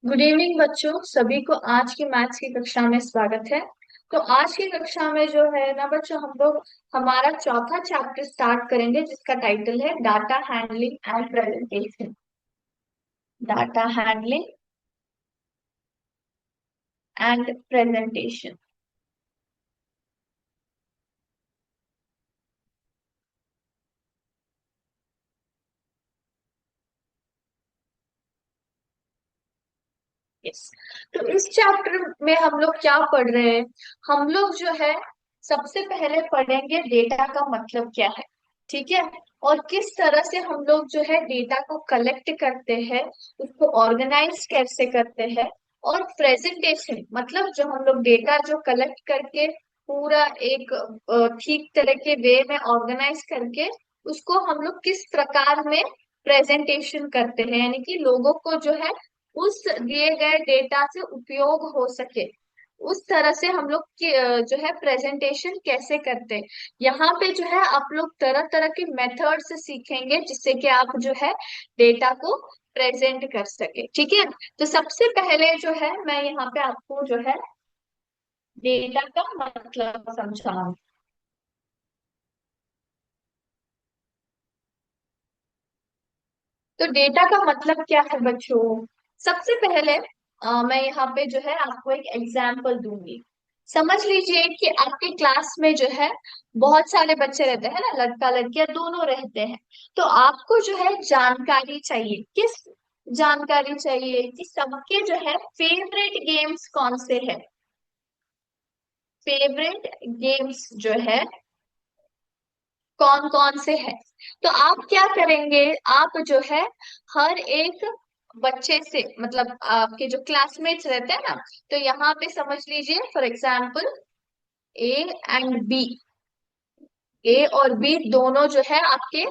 Good evening बच्चों सभी को आज की मैथ्स की कक्षा में स्वागत है। तो आज की कक्षा में जो है ना बच्चों, हम लोग हमारा चौथा चैप्टर स्टार्ट करेंगे जिसका टाइटल है data handling and presentation. Data handling and presentation. Yes. तो इस चैप्टर में हम लोग क्या पढ़ रहे हैं? हम लोग जो है सबसे पहले पढ़ेंगे डेटा का मतलब क्या है। ठीक है। और किस तरह से हम लोग जो है डेटा को कलेक्ट करते हैं, उसको ऑर्गेनाइज कैसे करते हैं। और प्रेजेंटेशन मतलब जो हम लोग डेटा जो कलेक्ट करके पूरा एक ठीक तरह के वे में ऑर्गेनाइज करके उसको हम लोग किस प्रकार में प्रेजेंटेशन करते हैं, यानी कि लोगों को जो है उस दिए गए डेटा से उपयोग हो सके, उस तरह से हम लोग जो है प्रेजेंटेशन कैसे करते हैं। यहाँ पे जो है आप लोग तरह तरह के मेथड से सीखेंगे जिससे कि आप जो है डेटा को प्रेजेंट कर सके। ठीक है। तो सबसे पहले जो है मैं यहाँ पे आपको जो है डेटा का मतलब समझाऊंगी। तो डेटा का मतलब क्या है बच्चों? सबसे पहले मैं यहाँ पे जो है आपको एक एग्जाम्पल दूंगी। समझ लीजिए कि आपके क्लास में जो है बहुत सारे बच्चे रहते हैं ना, लड़का लड़कियां दोनों रहते हैं। तो आपको जो है जानकारी चाहिए, किस जानकारी चाहिए कि सबके जो है फेवरेट गेम्स कौन से है। फेवरेट गेम्स जो है कौन कौन से है। तो आप क्या करेंगे, आप जो है हर एक बच्चे से मतलब आपके जो क्लासमेट्स रहते हैं ना, तो यहाँ पे समझ लीजिए for example A and B, A और बी दोनों जो है आपके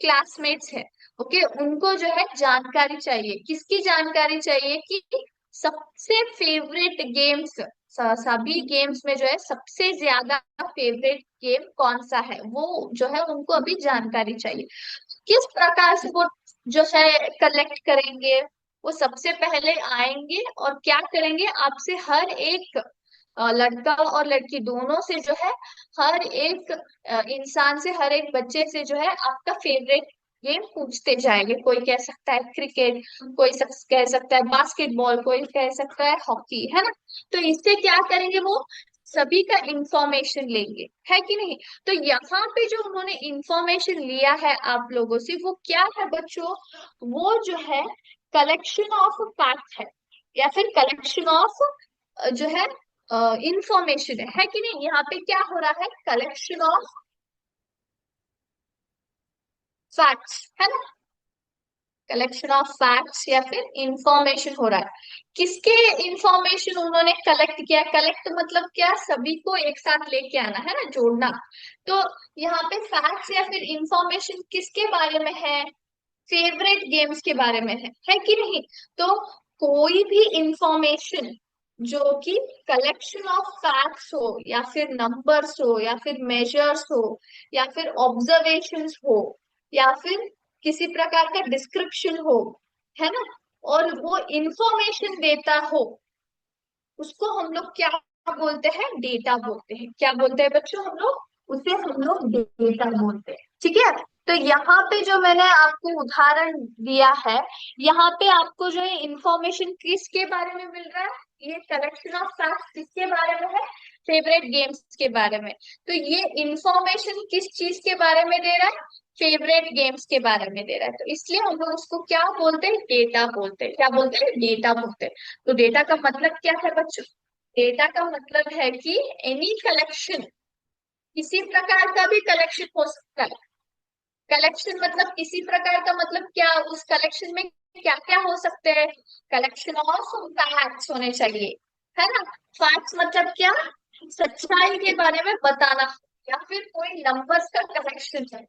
क्लासमेट्स हैं। ओके, उनको जो है जानकारी चाहिए, किसकी जानकारी चाहिए कि सबसे फेवरेट गेम्स, सभी गेम्स में जो है सबसे ज्यादा फेवरेट गेम कौन सा है, वो जो है उनको अभी जानकारी चाहिए। किस प्रकार से वो जो है कलेक्ट करेंगे? वो सबसे पहले आएंगे और क्या करेंगे, आपसे हर एक लड़का और लड़की दोनों से जो है हर एक इंसान से, हर एक बच्चे से जो है आपका फेवरेट गेम पूछते जाएंगे। कोई कह सकता है क्रिकेट, कोई कह सकता है बास्केटबॉल, कोई कह सकता है हॉकी, है ना। तो इससे क्या करेंगे, वो सभी का इंफॉर्मेशन लेंगे, है कि नहीं। तो यहाँ पे जो उन्होंने इंफॉर्मेशन लिया है आप लोगों से, वो क्या है बच्चों? वो जो है कलेक्शन ऑफ फैक्ट है, या फिर कलेक्शन ऑफ जो है इंफॉर्मेशन है कि नहीं। यहाँ पे क्या हो रहा है, कलेक्शन ऑफ फैक्ट्स, है ना। कलेक्शन ऑफ फैक्ट्स या फिर इंफॉर्मेशन हो रहा है। किसके इंफॉर्मेशन उन्होंने कलेक्ट किया? कलेक्ट मतलब क्या, सभी को एक साथ लेके आना, है ना, जोड़ना। तो यहाँ पे फैक्ट्स या फिर इंफॉर्मेशन किसके बारे में है? फेवरेट गेम्स के बारे में है कि नहीं। तो कोई भी इंफॉर्मेशन जो कि कलेक्शन ऑफ फैक्ट्स हो, या फिर नंबर्स हो, या फिर मेजर्स हो, या फिर ऑब्जर्वेशंस हो, या फिर किसी प्रकार का डिस्क्रिप्शन हो, है ना, और वो इंफॉर्मेशन देता हो, उसको हम लोग क्या बोलते हैं? डेटा बोलते हैं। क्या बोलते हैं बच्चों हम लोग? उसे हम लोग डेटा बोलते हैं। ठीक है। तो यहाँ पे जो मैंने आपको उदाहरण दिया है, यहाँ पे आपको जो है इंफॉर्मेशन किसके बारे में मिल रहा है? ये कलेक्शन ऑफ फैक्ट्स किसके बारे में है? फेवरेट गेम्स के बारे में। तो ये इंफॉर्मेशन किस चीज के बारे में दे रहा है? फेवरेट गेम्स के बारे में दे रहा है। तो इसलिए हम लोग उसको क्या बोलते हैं? डेटा बोलते हैं। क्या बोलते हैं? डेटा बोलते हैं। तो डेटा का मतलब क्या है बच्चों? डेटा का मतलब है कि एनी कलेक्शन, किसी प्रकार का भी कलेक्शन हो सकता है। कलेक्शन मतलब किसी प्रकार का मतलब क्या, उस कलेक्शन में क्या क्या हो सकते हैं? कलेक्शन ऑफ फैक्ट्स होने चाहिए, है ना। फैक्ट्स मतलब क्या? सच्चाई के बारे में बताना, या फिर कोई नंबर्स का कलेक्शन है।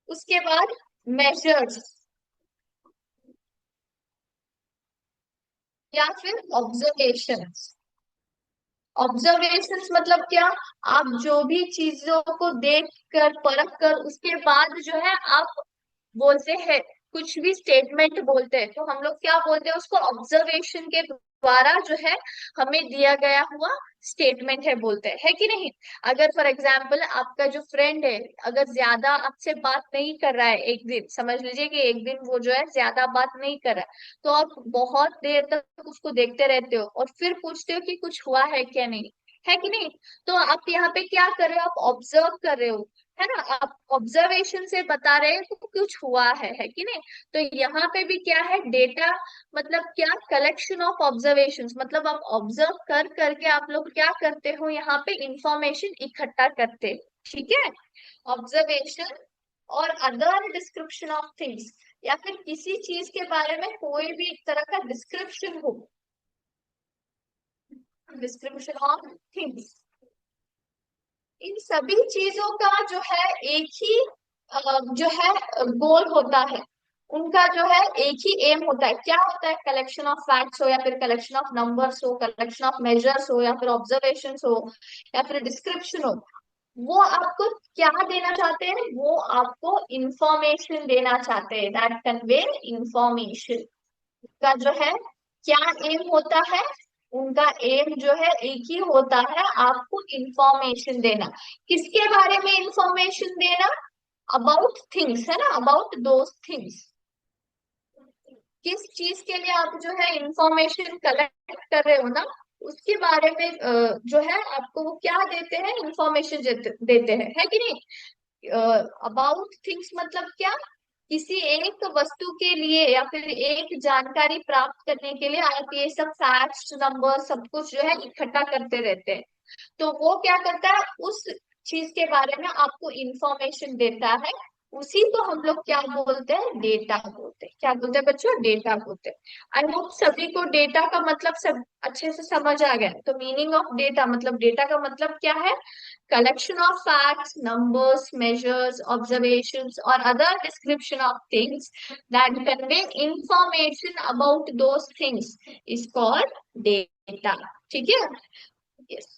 उसके बाद मेजर्स, या फिर ऑब्जर्वेशंस। ऑब्जर्वेशंस मतलब क्या? आप जो भी चीजों को देख कर परख कर उसके बाद जो है आप बोलते हैं कुछ भी स्टेटमेंट बोलते हैं तो हम लोग क्या बोलते हैं उसको, ऑब्जर्वेशन के द्वारा जो है हमें दिया गया हुआ स्टेटमेंट है बोलते हैं, है कि नहीं। अगर फॉर एग्जाम्पल आपका जो फ्रेंड है अगर ज्यादा आपसे बात नहीं कर रहा है, एक दिन समझ लीजिए कि एक दिन वो जो है ज्यादा बात नहीं कर रहा है, तो आप बहुत देर तक उसको देखते रहते हो और फिर पूछते हो कि कुछ हुआ है क्या नहीं, है कि नहीं। तो आप यहाँ पे क्या कर रहे हो, आप ऑब्जर्व कर रहे हो, है ना, आप ऑब्जर्वेशन से बता रहे हैं कि कुछ हुआ है कि नहीं। तो यहाँ पे भी क्या है, डेटा मतलब क्या, कलेक्शन ऑफ ऑब्जर्वेशंस, मतलब आप ऑब्जर्व कर करके आप लोग क्या करते हो, यहाँ पे इंफॉर्मेशन इकट्ठा करते हो, ठीक है। ऑब्जर्वेशन और अदर डिस्क्रिप्शन ऑफ थिंग्स, या फिर किसी चीज के बारे में कोई भी एक तरह का डिस्क्रिप्शन हो, डिस्क्रिप्शन ऑफ थिंग्स, इन सभी चीजों का जो है एक ही जो है गोल होता है, उनका जो है एक ही एम होता है, क्या होता है, कलेक्शन ऑफ फैक्ट्स हो या फिर कलेक्शन ऑफ नंबर्स हो, कलेक्शन ऑफ मेजर्स हो या फिर ऑब्जर्वेशन हो या फिर डिस्क्रिप्शन हो, वो आपको क्या देना चाहते हैं, वो आपको इंफॉर्मेशन देना चाहते हैं, दैट कन्वे इंफॉर्मेशन का जो है क्या एम होता है, उनका एम जो है एक ही होता है, आपको इंफॉर्मेशन देना। किसके बारे में इंफॉर्मेशन देना, अबाउट थिंग्स, है ना, अबाउट दोज थिंग्स, किस चीज के लिए आप जो है इंफॉर्मेशन कलेक्ट कर रहे हो ना, उसके बारे में जो है आपको वो क्या देते हैं, इंफॉर्मेशन देते हैं, है कि नहीं। अबाउट थिंग्स मतलब क्या, किसी एक वस्तु के लिए या फिर एक जानकारी प्राप्त करने के लिए आप ये सब फैक्ट्स नंबर सब कुछ जो है इकट्ठा करते रहते हैं। तो वो क्या करता है, उस चीज के बारे में आपको इंफॉर्मेशन देता है, उसी को हम लोग क्या बोलते हैं, डेटा बोलते हैं। क्या बोलते हैं बच्चों, डेटा बोलते हैं। आई होप सभी को डेटा का मतलब सब अच्छे से समझ आ गया। तो मीनिंग ऑफ डेटा मतलब, डेटा का मतलब क्या है, collection of facts, numbers, measures, observations, or other description of things that convey information about those things is called data. ठीक है, yes.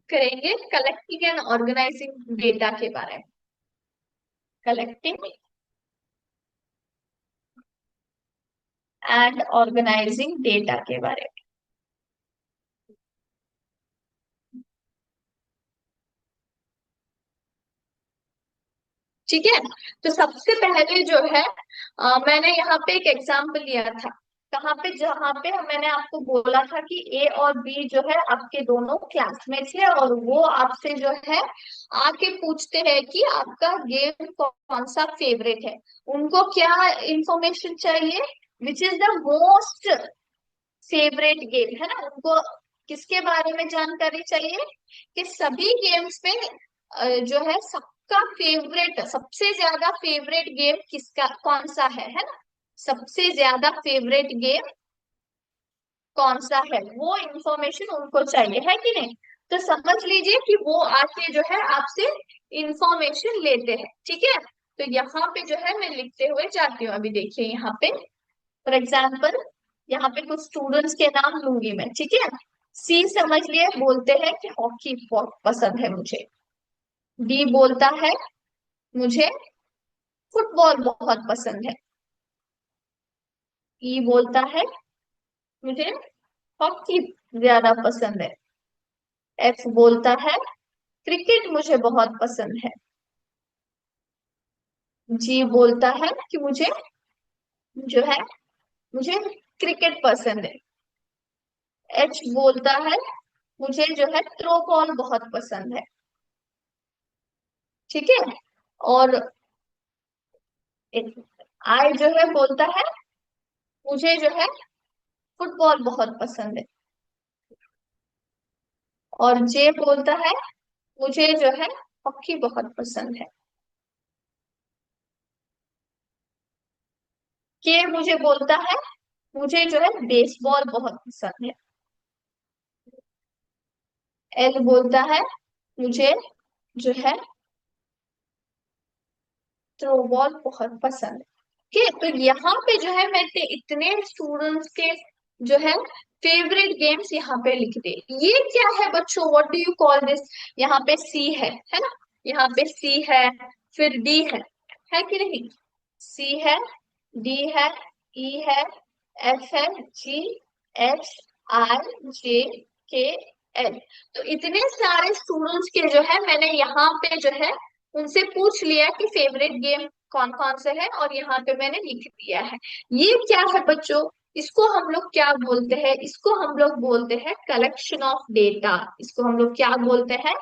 करेंगे कलेक्टिंग एंड ऑर्गेनाइजिंग डेटा के बारे में, कलेक्टिंग एंड ऑर्गेनाइजिंग डेटा के बारे में। ठीक है, तो सबसे पहले जो है मैंने यहाँ पे एक एग्जाम्पल लिया था, कहाँ पे, जहाँ पे मैंने आपको बोला था कि ए और बी जो है आपके दोनों क्लासमेट्स है और वो आपसे जो है आके पूछते हैं कि आपका गेम कौन सा फेवरेट है। उनको क्या इंफॉर्मेशन चाहिए, which is the most favourite game, है ना, उनको किसके बारे में जानकारी चाहिए, कि सभी गेम्स में जो है सबका फेवरेट, सबसे ज्यादा फेवरेट गेम किसका कौन सा है ना, सबसे ज्यादा फेवरेट गेम कौन सा है, वो इंफॉर्मेशन उनको चाहिए, है कि नहीं। तो समझ लीजिए कि वो आके जो है आपसे इंफॉर्मेशन लेते हैं, ठीक है। तो यहाँ पे जो है मैं लिखते हुए जाती हूँ, अभी देखिए यहाँ पे फॉर एग्जाम्पल, यहाँ पे कुछ स्टूडेंट्स के नाम लूंगी मैं, ठीक है। सी समझ लिए, बोलते हैं कि हॉकी बहुत पसंद है मुझे। डी बोलता है मुझे फुटबॉल बहुत पसंद है। ई बोलता है मुझे हॉकी ज्यादा पसंद है। एफ बोलता है क्रिकेट मुझे बहुत पसंद है। जी बोलता है कि मुझे जो है मुझे क्रिकेट पसंद है। एच बोलता है मुझे जो है थ्रो बॉल बहुत पसंद है, ठीक है। और आई जो है बोलता है मुझे जो है फुटबॉल बहुत पसंद है। और जे बोलता है मुझे जो है हॉकी बहुत पसंद है। के मुझे बोलता है मुझे जो है बेसबॉल बहुत पसंद है। एल बोलता है मुझे जो है थ्रो बॉल बहुत पसंद है। ठीक है, तो यहाँ पे जो है मैं इतने स्टूडेंट्स के जो है फेवरेट गेम्स यहाँ पे लिख दे। ये क्या है बच्चों, what do you call this? यहाँ पे सी है ना, यहाँ पे सी है, फिर डी है कि नहीं? सी है, डी है, ई है, एफ है, जी, एच, आई, जे, के, एल। तो इतने सारे स्टूडेंट्स के जो है मैंने यहाँ पे जो है उनसे पूछ लिया कि फेवरेट गेम कौन कौन से है, और यहाँ पे मैंने लिख दिया है। ये क्या है बच्चों? इसको हम लोग क्या बोलते हैं? इसको हम लोग बोलते हैं कलेक्शन ऑफ डेटा। इसको हम लोग क्या बोलते हैं?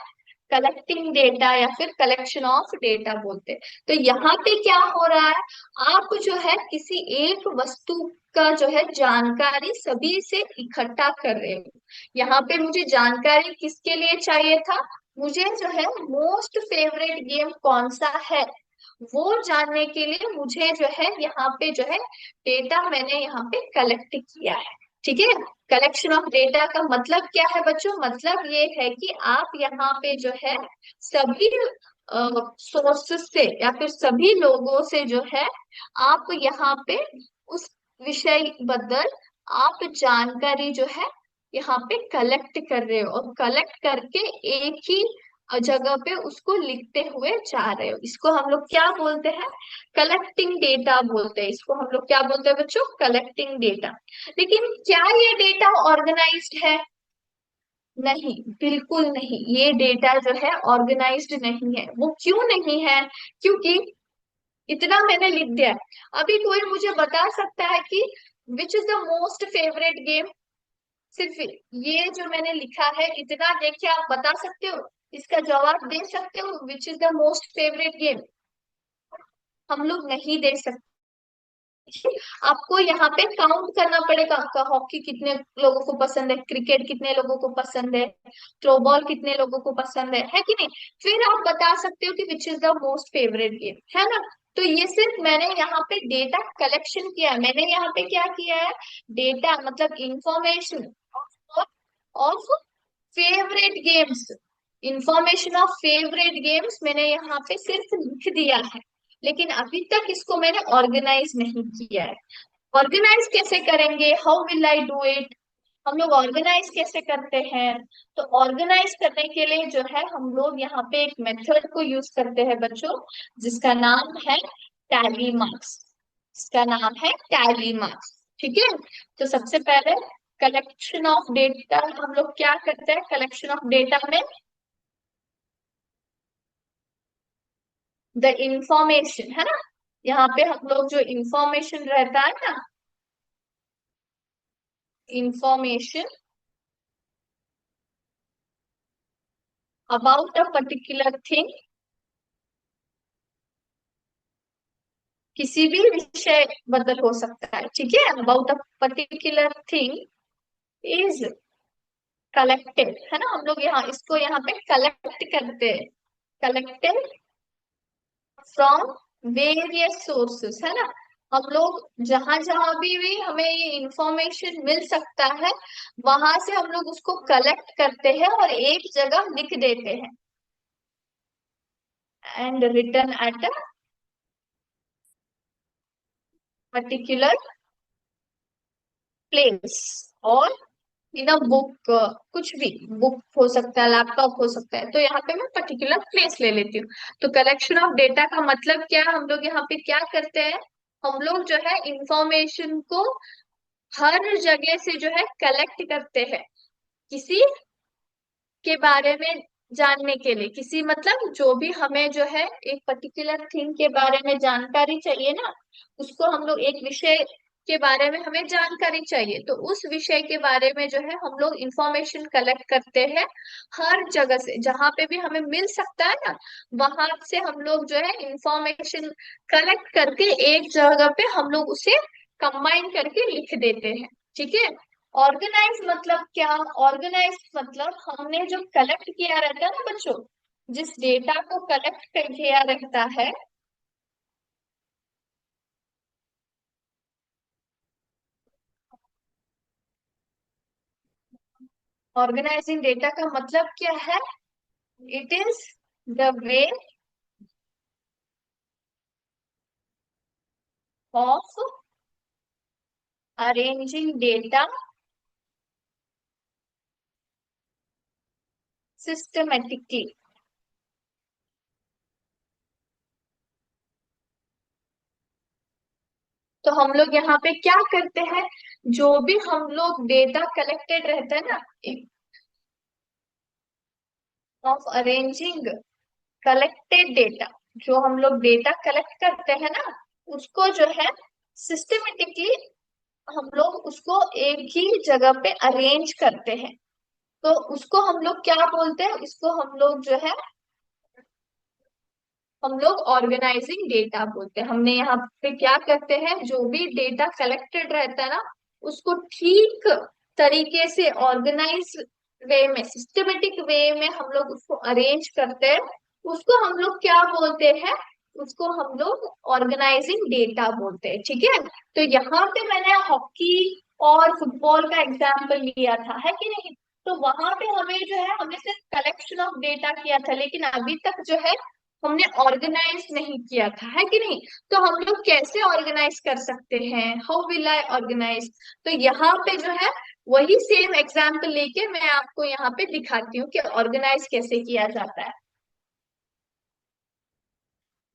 कलेक्टिंग डेटा या फिर कलेक्शन ऑफ डेटा बोलते हैं। तो यहाँ पे क्या हो रहा है, आप जो है किसी एक वस्तु का जो है जानकारी सभी से इकट्ठा कर रहे हो। यहाँ पे मुझे जानकारी किसके लिए चाहिए था? मुझे जो है मोस्ट फेवरेट गेम कौन सा है वो जानने के लिए मुझे जो है यहाँ पे जो है डेटा मैंने यहाँ पे कलेक्ट किया है। ठीक है। कलेक्शन ऑफ डेटा का मतलब क्या है बच्चों? मतलब ये है कि आप यहाँ पे जो है सभी सोर्सेस से या फिर सभी लोगों से जो है आप यहाँ पे उस विषय बदल आप जानकारी जो है यहाँ पे कलेक्ट कर रहे हो, और कलेक्ट करके एक ही जगह पे उसको लिखते हुए जा रहे हो। इसको हम लोग क्या बोलते हैं? कलेक्टिंग डेटा बोलते हैं। इसको हम लोग क्या बोलते हैं बच्चों? Collecting data. लेकिन क्या ये डेटा ऑर्गेनाइज्ड है? नहीं, बिल्कुल नहीं। ये डेटा जो है ऑर्गेनाइज्ड नहीं है। वो क्यों नहीं है? क्योंकि इतना मैंने लिख दिया है। अभी कोई मुझे बता सकता है कि which is the most favourite game? सिर्फ ये जो मैंने लिखा है इतना देख के आप बता सकते हो? इसका जवाब दे सकते हो which is the most favourite game? हम लोग नहीं दे सकते। आपको यहाँ पे काउंट करना पड़ेगा आपका हॉकी कितने लोगों को पसंद है, क्रिकेट कितने लोगों को पसंद है, थ्रोबॉल कितने लोगों को पसंद है कि नहीं? फिर आप बता सकते हो कि which is the most favourite game, है ना? तो ये सिर्फ मैंने यहाँ पे डेटा कलेक्शन किया है। मैंने यहाँ पे क्या किया है? डेटा मतलब information of favourite games. Information of favourite games मैंने यहाँ पे सिर्फ लिख दिया है, लेकिन अभी तक इसको मैंने ऑर्गेनाइज नहीं किया है। ऑर्गेनाइज कैसे करेंगे? How will I do it? हम लोग ऑर्गेनाइज कैसे करते हैं? तो ऑर्गेनाइज करने के लिए जो है हम लोग यहाँ पे एक मेथड को यूज करते हैं बच्चों, जिसका नाम है टैली मार्क्स। इसका नाम है टैली मार्क्स। ठीक है। तो सबसे पहले कलेक्शन ऑफ डेटा हम लोग क्या करते हैं? कलेक्शन ऑफ डेटा में द इंफॉर्मेशन, है ना, यहाँ पे हम लोग जो इंफॉर्मेशन रहता है ना, information about a particular thing, किसी भी विषय बदल हो सकता है। ठीक है। About a particular thing is collected, है ना, हम लोग यहाँ इसको यहाँ पे कलेक्ट करते हैं। कलेक्टेड फ्रॉम वेरियस सोर्सेस, है ना। हम लोग जहां जहां भी हमें ये इंफॉर्मेशन मिल सकता है वहां से हम लोग उसको कलेक्ट करते हैं और एक जगह लिख देते हैं, and return at a particular place, और इन अ बुक, कुछ भी बुक हो सकता है, लैपटॉप हो सकता है, तो यहाँ पे मैं पर्टिकुलर प्लेस ले लेती हूँ। तो कलेक्शन ऑफ डेटा का मतलब क्या है? हम लोग यहाँ पे क्या करते हैं? हम लोग जो है इंफॉर्मेशन को हर जगह से जो है कलेक्ट करते हैं, किसी के बारे में जानने के लिए। किसी मतलब जो भी हमें जो है एक पर्टिकुलर थिंग के बारे में जानकारी चाहिए ना, उसको हम लोग एक विषय के बारे में हमें जानकारी चाहिए, तो उस विषय के बारे में जो है हम लोग इंफॉर्मेशन कलेक्ट करते हैं हर जगह से, जहां पे भी हमें मिल सकता है ना, वहां से हम लोग जो है इंफॉर्मेशन कलेक्ट करके एक जगह पे हम लोग उसे कंबाइन करके लिख देते हैं। ठीक है। ऑर्गेनाइज मतलब क्या? ऑर्गेनाइज मतलब हमने जो कलेक्ट किया रहता है ना बच्चों, जिस डेटा को कलेक्ट कर किया रहता है, ऑर्गेनाइजिंग डेटा का मतलब क्या है? It is the way of arranging data systematically. तो हम लोग यहाँ पे क्या करते हैं, जो भी हम लोग डेटा कलेक्टेड रहता है ना, ऑफ अरेंजिंग कलेक्टेड डेटा, जो हम लोग डेटा कलेक्ट करते हैं ना, उसको जो है सिस्टमेटिकली हम लोग उसको एक ही जगह पे अरेंज करते हैं। तो उसको हम लोग क्या बोलते हैं, उसको हम लोग जो है हम लोग ऑर्गेनाइजिंग डेटा बोलते हैं। हमने यहाँ पे क्या करते हैं, जो भी डेटा कलेक्टेड रहता है ना, उसको ठीक तरीके से ऑर्गेनाइज वे में, सिस्टमेटिक वे में हम लोग उसको अरेंज करते हैं। उसको हम लोग क्या बोलते हैं, उसको हम लोग ऑर्गेनाइजिंग डेटा बोलते हैं। ठीक है, तो यहाँ पे मैंने हॉकी और फुटबॉल का एग्जाम्पल लिया था, है कि नहीं। तो वहां पे हमें जो है, हमने सिर्फ कलेक्शन ऑफ डेटा किया था, लेकिन अभी तक जो है हमने ऑर्गेनाइज नहीं किया था, है कि नहीं। तो हम लोग कैसे ऑर्गेनाइज कर सकते हैं, हाउ विल आई ऑर्गेनाइज। तो यहाँ पे जो है वही सेम एग्जाम्पल लेके मैं आपको यहाँ पे दिखाती हूँ कि ऑर्गेनाइज कैसे किया जाता है।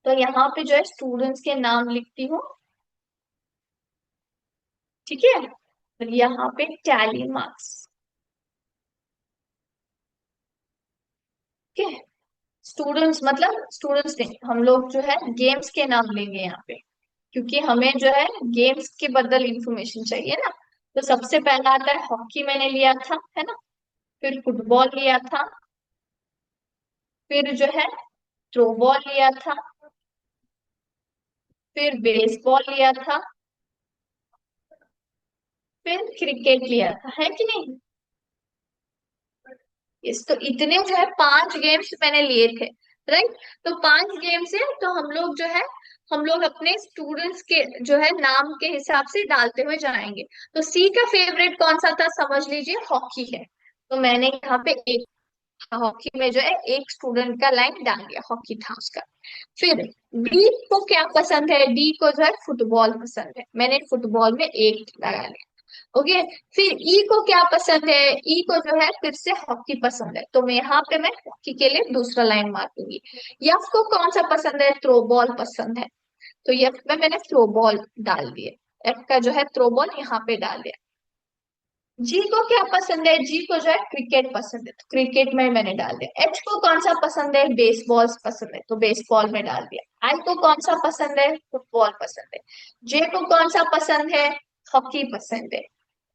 तो यहाँ पे जो है स्टूडेंट्स के नाम लिखती हूँ, ठीक है। और यहाँ पे टैली मार्क्स, ठीक है। स्टूडेंट्स मतलब स्टूडेंट्स नहीं, हम लोग जो है गेम्स के नाम लेंगे यहाँ पे, क्योंकि हमें जो है गेम्स के बदल इंफॉर्मेशन चाहिए ना। तो सबसे पहला आता है हॉकी, मैंने लिया था, है ना। फिर फुटबॉल लिया था, फिर जो है थ्रोबॉल लिया था, फिर बेसबॉल लिया था, फिर क्रिकेट लिया था, है कि नहीं। इस तो इतने जो है 5 गेम्स मैंने लिए थे, राइट। तो 5 गेम्स है, तो हम लोग जो है हम लोग अपने स्टूडेंट्स के जो है नाम के हिसाब से डालते हुए जाएंगे। तो सी का फेवरेट कौन सा था, समझ लीजिए हॉकी है। तो मैंने यहाँ पे एक हॉकी में जो है एक स्टूडेंट का लाइन डाल दिया, हॉकी था उसका। फिर डी को क्या पसंद है, डी को जो है फुटबॉल पसंद है, मैंने फुटबॉल में एक लगा लिया। ओके। फिर ई को क्या पसंद है, ई को जो है फिर से हॉकी पसंद है, तो मैं यहाँ पे मैं हॉकी के लिए दूसरा लाइन मार दूंगी। यफ को कौन सा पसंद है, थ्रो बॉल पसंद है, तो यफ में मैंने थ्रो बॉल डाल दिए। एफ का जो है थ्रो बॉल यहाँ पे डाल दिया। जी को क्या पसंद है, जी को जो है क्रिकेट पसंद है, तो क्रिकेट में मैंने डाल दिया। एच को कौन सा पसंद है, बेसबॉल पसंद है, तो बेसबॉल में डाल दिया। आई को कौन सा पसंद है, फुटबॉल पसंद है। जे को कौन सा पसंद है, हॉकी पसंद है।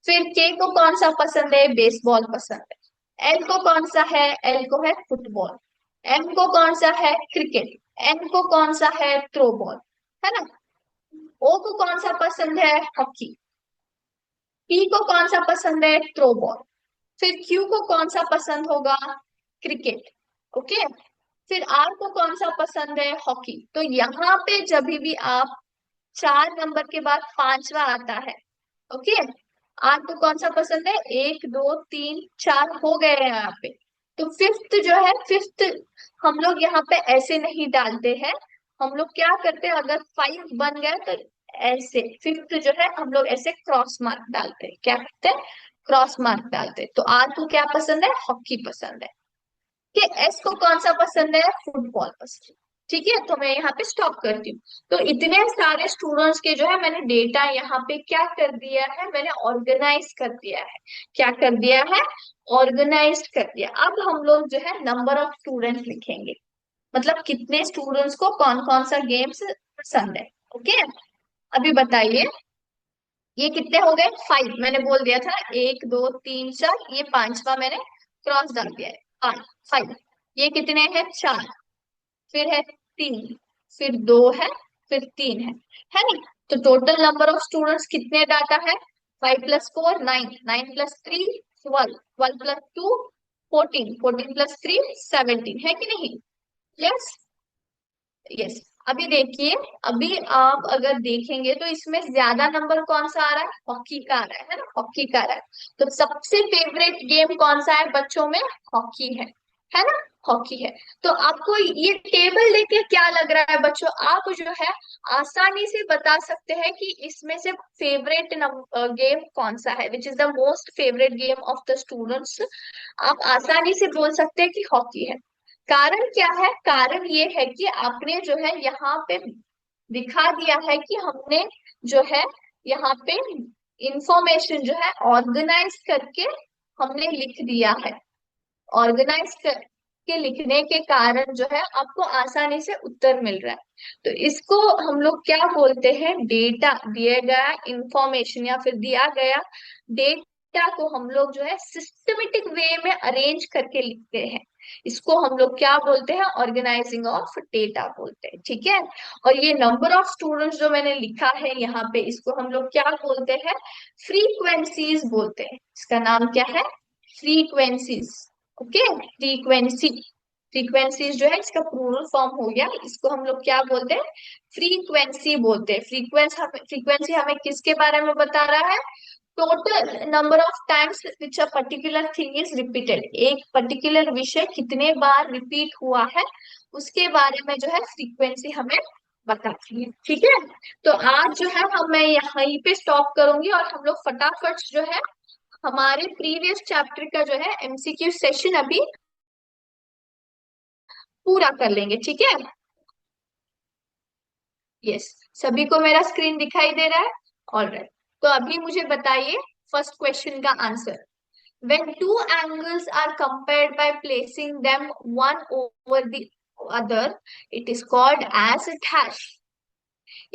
फिर के को कौन सा पसंद है, बेसबॉल पसंद है। एल को कौन सा है, एल को है फुटबॉल। एम को कौन सा है, क्रिकेट। एन को कौन सा है, थ्रो बॉल, है ना। ओ को कौन सा पसंद है, हॉकी। पी को कौन सा पसंद है, थ्रो बॉल। फिर क्यू को कौन सा पसंद होगा, क्रिकेट। ओके। फिर आर को कौन सा पसंद है, हॉकी। तो यहाँ पे जब भी आप 4 नंबर के बाद पांचवा आता है, ओके। आर को कौन सा पसंद है, 1 2 3 4 हो गए हैं यहाँ पे। तो फिफ्थ जो है, फिफ्थ हम लोग यहाँ पे ऐसे नहीं डालते हैं। हम लोग क्या करते हैं, अगर 5 बन गया तो ऐसे फिफ्थ जो है हम लोग ऐसे क्रॉस मार्क डालते हैं, क्या करते हैं, क्रॉस मार्क डालते हैं। तो आर को क्या पसंद है, हॉकी पसंद है। कि एस को कौन सा पसंद है, फुटबॉल पसंद है। ठीक है, तो मैं यहाँ पे स्टॉप करती हूँ। तो इतने सारे स्टूडेंट्स के जो है मैंने डेटा यहाँ पे क्या कर दिया है, मैंने ऑर्गेनाइज कर दिया है। क्या कर दिया है, ऑर्गेनाइज कर दिया। अब हम लोग जो है नंबर ऑफ स्टूडेंट्स लिखेंगे, मतलब कितने स्टूडेंट्स को कौन कौन सा गेम्स पसंद है। ओके, अभी बताइए, ये कितने हो गए, 5 मैंने बोल दिया था, 1 2 3 4, ये पांचवा मैंने क्रॉस डाल दिया है, 5। ये कितने हैं, 4। फिर है 3, फिर 2 है, फिर 3 है नहीं। तो टोटल नंबर ऑफ स्टूडेंट्स कितने डाटा है, 5 + 4 9, 9 + 3 12, 12 + 2 14, 14 + 3 17, है कि नहीं। Yes, yes. अभी देखिए, अभी आप अगर देखेंगे तो इसमें ज्यादा नंबर कौन सा आ रहा है, हॉकी का आ रहा है ना, हॉकी का आ रहा है। तो सबसे फेवरेट गेम कौन सा है बच्चों में, हॉकी है ना। हॉकी है। तो आपको ये टेबल देख के क्या लग रहा है बच्चों, आप जो है आसानी से बता सकते हैं कि इसमें से फेवरेट गेम कौन सा है, which is the most favourite game of the students. आप आसानी से बोल सकते हैं कि हॉकी है। कारण क्या है, कारण ये है कि आपने जो है यहाँ पे दिखा दिया है कि हमने जो है यहाँ पे इंफॉर्मेशन जो है ऑर्गेनाइज करके हमने लिख दिया है। ऑर्गेनाइज करके लिखने के कारण जो है आपको आसानी से उत्तर मिल रहा है। तो इसको हम लोग क्या बोलते हैं, डेटा, दिया गया इंफॉर्मेशन या फिर दिया गया डेटा को हम लोग जो है सिस्टमेटिक वे में अरेंज करके लिखते हैं। इसको हम लोग क्या बोलते हैं, ऑर्गेनाइजिंग ऑफ डेटा बोलते हैं, ठीक है। और ये नंबर ऑफ स्टूडेंट्स जो मैंने लिखा है यहाँ पे, इसको हम लोग क्या बोलते हैं, फ्रीक्वेंसीज बोलते हैं। इसका नाम क्या है, फ्रीक्वेंसीज। ओके, फ्रीक्वेंसी, फ्रीक्वेंसीज जो है इसका प्लूरल फॉर्म हो गया, इसको हम लोग क्या बोलते हैं, फ्रीक्वेंसी बोलते हैं। फ्रीक्वेंसी हमें किसके बारे में बता रहा है, total number of times which a particular thing is repeated, एक पर्टिकुलर विषय कितने बार रिपीट हुआ है उसके बारे में जो है फ्रीक्वेंसी हमें बताती है, ठीक है। तो आज जो है हम मैं यहीं पे स्टॉप करूंगी और हम लोग फटाफट जो है हमारे प्रीवियस चैप्टर का जो है एमसीक्यू सेशन अभी पूरा कर लेंगे, ठीक है। यस, सभी को मेरा स्क्रीन दिखाई दे रहा है, ऑलराइट। तो अभी मुझे बताइए फर्स्ट क्वेश्चन का answer. When two angles are compared by placing them one over the other, it is called as a dash.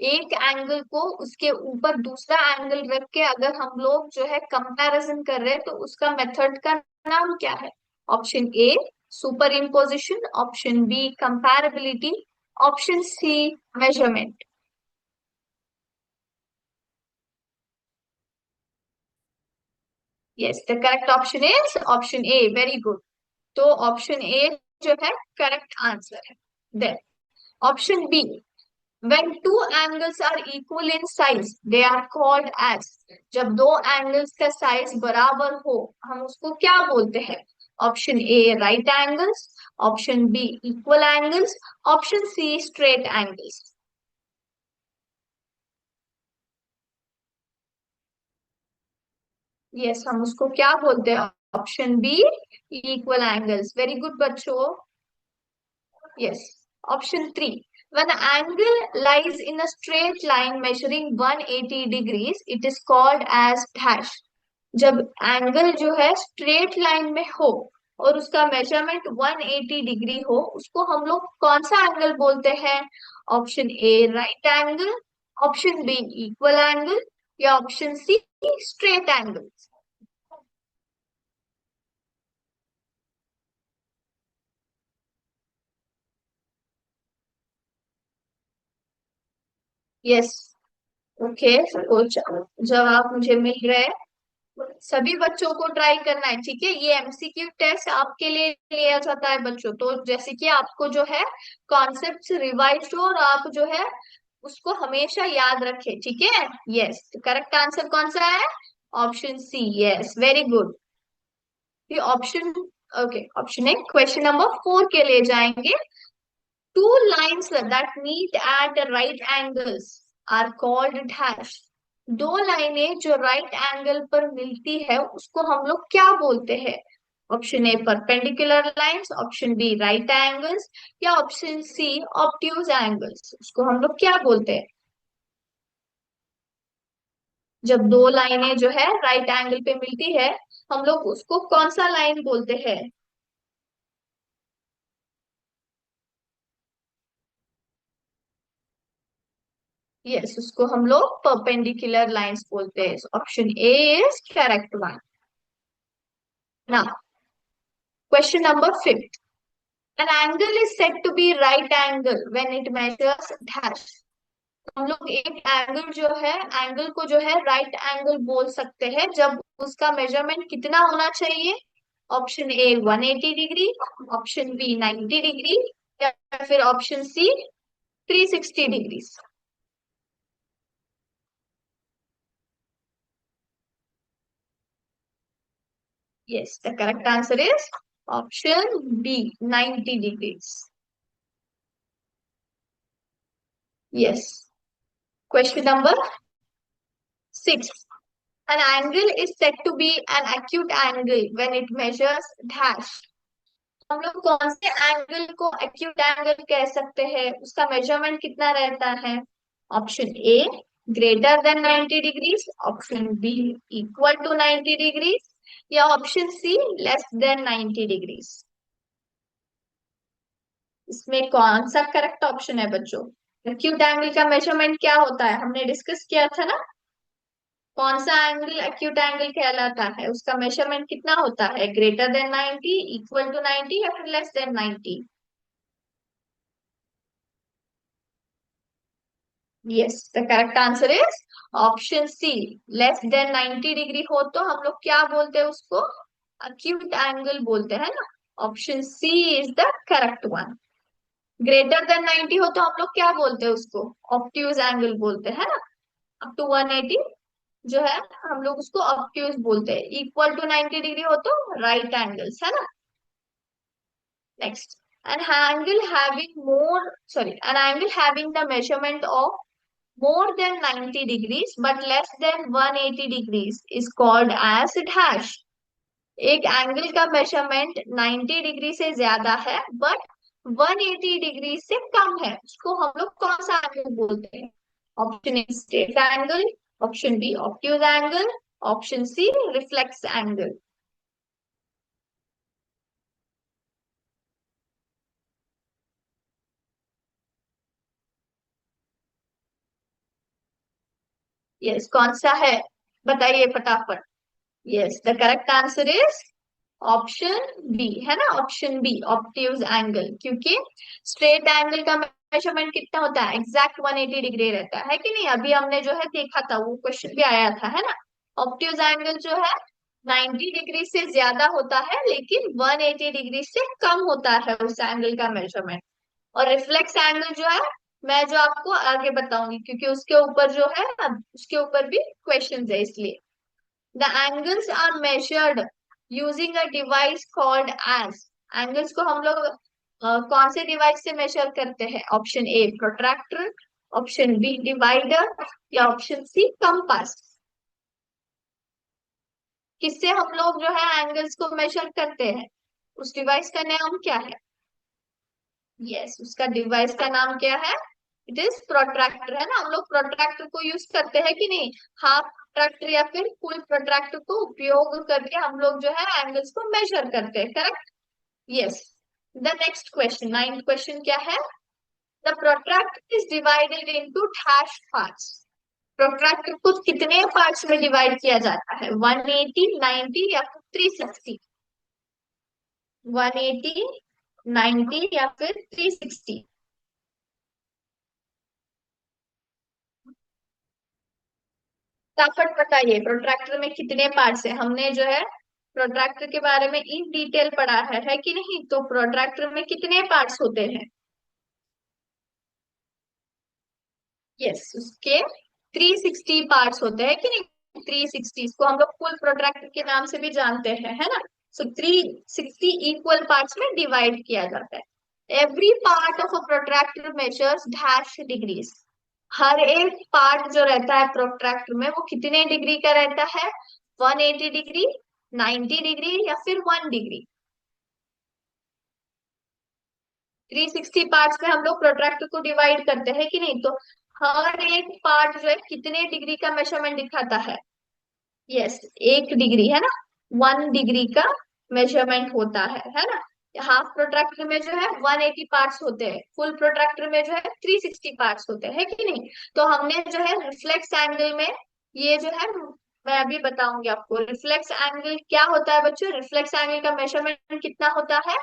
एक एंगल को उसके ऊपर दूसरा एंगल रख के अगर हम लोग जो है कंपैरिजन कर रहे हैं तो उसका मेथड का नाम क्या है। Option A superimposition, option B comparability, option C measurement. Yes, the correct option is option A, very good. तो ऑप्शन ए जो है करेक्ट आंसर है। Then option B, when two angles are equal in size they are called as, जब दो angles का size बराबर हो हम उसको क्या बोलते हैं। Option A right angles, option B equal angles, option C straight angles. Yes, हम उसको क्या बोलते हैं, option B equal angles, very good बच्चों। Yes, option three, when an angle lies in a straight line measuring 180 degrees it is called as dash। जब angle जो है straight line में हो और उसका मेजरमेंट 180 डिग्री हो उसको हम लोग कौन सा एंगल बोलते हैं। Option A right angle, option B equal angle, या option C straight angle. Yes, okay, तो जवाब मुझे मिल रहे हैं। सभी बच्चों को ट्राई करना है, ठीक है। ये एमसीक्यू टेस्ट आपके लिए लिया जाता है बच्चों, तो जैसे कि आपको जो है कॉन्सेप्ट रिवाइज हो और आप जो है उसको हमेशा याद रखें, ठीक है। यस, करेक्ट आंसर कौन सा है, option C. Yes, very good. ये ऑप्शन, ओके, ऑप्शन है। क्वेश्चन नंबर 4 के लिए जाएंगे। Two lines that meet at right angles are called dash. दो लाइनें जो राइट एंगल पर मिलती है उसको हम लोग क्या बोलते हैं। Option A perpendicular lines, option B right angles, या ऑप्शन सी ऑब्ट्यूज एंगल्स, उसको हम लोग क्या बोलते हैं। जब दो लाइनें जो है राइट एंगल पे मिलती है हम लोग उसको कौन सा लाइन बोलते हैं। यस, उसको हम लोग परपेंडिकुलर लाइंस बोलते हैं। Option A is correct one. Now question number 5, an angle is said to be right angle when it measures dash। हम लोग एक एंगल जो है, एंगल को जो है राइट एंगल बोल सकते हैं जब उसका मेजरमेंट कितना होना चाहिए। Option A 180 degree, option B 90 degree, या फिर option C 360 degree. Yes, the correct answer is option B 90 degrees. Yes. Question number 6। An angle is said to be an acute angle when it measures dash। हम लोग कौन से angle को acute angle कह सकते हैं, उसका मेजरमेंट कितना रहता है? Option A greater than 90 degrees, option B equal to 90 degrees, या option C less than 90 degrees. इसमें कौन सा करेक्ट ऑप्शन है बच्चों? एक्यूट एंगल का मेजरमेंट क्या होता है, हमने डिस्कस किया था ना। कौन सा एंगल एक्यूट एंगल कहलाता है, उसका मेजरमेंट कितना होता है? ग्रेटर देन 90, इक्वल टू 90, या फिर less than 90? Yes, the correct answer is option C less than 90 degree हो तो हम लोग क्या बोलते हैं उसको? एक्यूट एंगल बोलते हैं ना। Option C is the correct one. Greater than 90 हो तो हम लोग क्या बोलते हैं उसको? ऑब्ट्यूज एंगल बोलते हैं ना। अप टू 180 जो है हम लोग उसको ऑब्ट्यूज बोलते हैं। इक्वल टू 90 डिग्री हो तो राइट एंगल्स है ना। Next, an angle having the measurement of more than 90 degrees but less than 180 degrees is called as dash। एक एंगल का मेजरमेंट 90 डिग्री से ज्यादा है बट 180 डिग्री से कम है, उसको हम लोग कौन सा एंगल बोलते हैं? Option A straight angle, option B obtuse angle, option C reflex angle. Yes, कौन सा है बताइए फटाफट। Yes, the correct answer is option B है ना। ऑप्शन बी ऑब्ट्यूज एंगल, क्योंकि स्ट्रेट एंगल का मेजरमेंट कितना होता है? एग्जैक्ट 180 डिग्री रहता है कि नहीं? अभी हमने जो है देखा था, वो क्वेश्चन भी आया था है ना। ऑब्ट्यूज एंगल जो है 90 डिग्री से ज्यादा होता है लेकिन 180 डिग्री से कम होता है उस एंगल का मेजरमेंट। और रिफ्लेक्स एंगल जो है मैं जो आपको आगे बताऊंगी, क्योंकि उसके ऊपर जो है उसके ऊपर भी क्वेश्चन है इसलिए। The angles are measured using a device called as। Angles को हम लोग कौन से डिवाइस से मेजर करते हैं? Option A protractor, option B divider, या ऑप्शन सी कंपास। किससे हम लोग जो है एंगल्स को मेजर करते हैं? उस डिवाइस का नाम क्या है? यस, उसका डिवाइस का नाम क्या है? इट इज प्रोट्रैक्टर है ना। हम लोग प्रोट्रैक्टर को यूज करते हैं कि नहीं? हाफ प्रोट्रैक्टर या फिर फुल प्रोट्रैक्टर को उपयोग करके हम लोग जो है एंगल्स को मेजर करते हैं, correct. Yes. The next question, ninth question क्या है? The protractor is divided into dash parts. Protractor को कितने पार्ट्स में डिवाइड किया जाता है? 180, 90 या फिर 360? 180, 90 या फिर 360? फटाफट बताइए, प्रोट्रैक्टर में कितने पार्ट्स है? हमने जो है प्रोट्रैक्टर के बारे में इन डिटेल पढ़ा है कि नहीं? तो प्रोट्रैक्टर में कितने पार्ट्स होते हैं? यस, उसके 360 पार्ट्स होते हैं कि नहीं? 360 को हम लोग फुल प्रोट्रैक्टर के नाम से भी जानते हैं है ना। सो 360 इक्वल पार्ट्स में डिवाइड किया जाता है। Every part of a protractor measures dash degrees. हर एक पार्ट जो रहता है प्रोट्रैक्टर में वो कितने डिग्री का रहता है? 180 डिग्री, 90 डिग्री, या फिर 1 डिग्री? 360 पार्ट्स में हम लोग प्रोट्रैक्टर को डिवाइड करते हैं कि नहीं? तो हर एक पार्ट जो है कितने डिग्री का मेजरमेंट दिखाता है? यस, 1 डिग्री है ना। 1 डिग्री का मेजरमेंट होता है ना। हाफ प्रोट्रैक्टर में जो है 180 पार्ट्स होते हैं, फुल प्रोट्रैक्टर में जो है 360 पार्ट्स होते हैं, है कि नहीं? तो हमने जो है रिफ्लेक्स एंगल में ये जो है मैं अभी बताऊंगी आपको। रिफ्लेक्स एंगल क्या होता है बच्चों? रिफ्लेक्स एंगल का मेजरमेंट कितना होता है?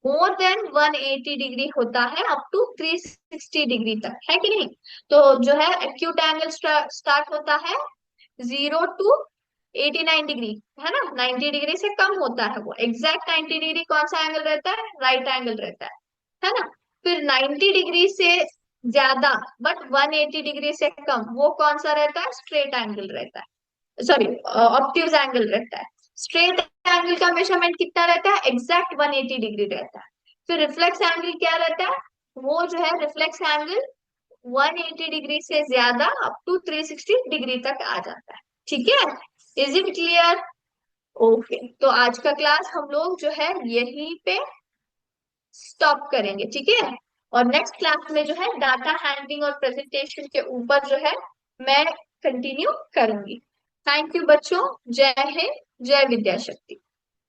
मोर देन 180 डिग्री होता है, अप टू 360 डिग्री तक, है कि नहीं? तो जो है एक्यूट एंगल स्टार्ट होता है 0 to 89 डिग्री, है ना। 90 डिग्री से कम होता है वो। एग्जैक्ट 90 डिग्री कौन सा एंगल रहता है? राइट एंगल रहता है ना। फिर 90 डिग्री से ज्यादा बट 180 डिग्री से कम वो कौन सा रहता है? स्ट्रेट एंगल रहता है, सॉरी ऑब्ट्यूज एंगल रहता है। स्ट्रेट एंगल का मेजरमेंट कितना रहता है, एग्जैक्ट 180 डिग्री रहता है। फिर रिफ्लेक्स एंगल क्या रहता है, वो जो है रिफ्लेक्स एंगल 180 डिग्री से ज्यादा अप टू 360 डिग्री तक आ जाता है। ठीक है, इज इट क्लियर? ओके, तो आज का क्लास हम लोग जो है यहीं पे स्टॉप करेंगे, ठीक है। और नेक्स्ट क्लास में जो है डाटा हैंडलिंग और प्रेजेंटेशन के ऊपर जो है मैं कंटिन्यू करूंगी। थैंक यू बच्चों, जय हिंद, जय विद्या शक्ति।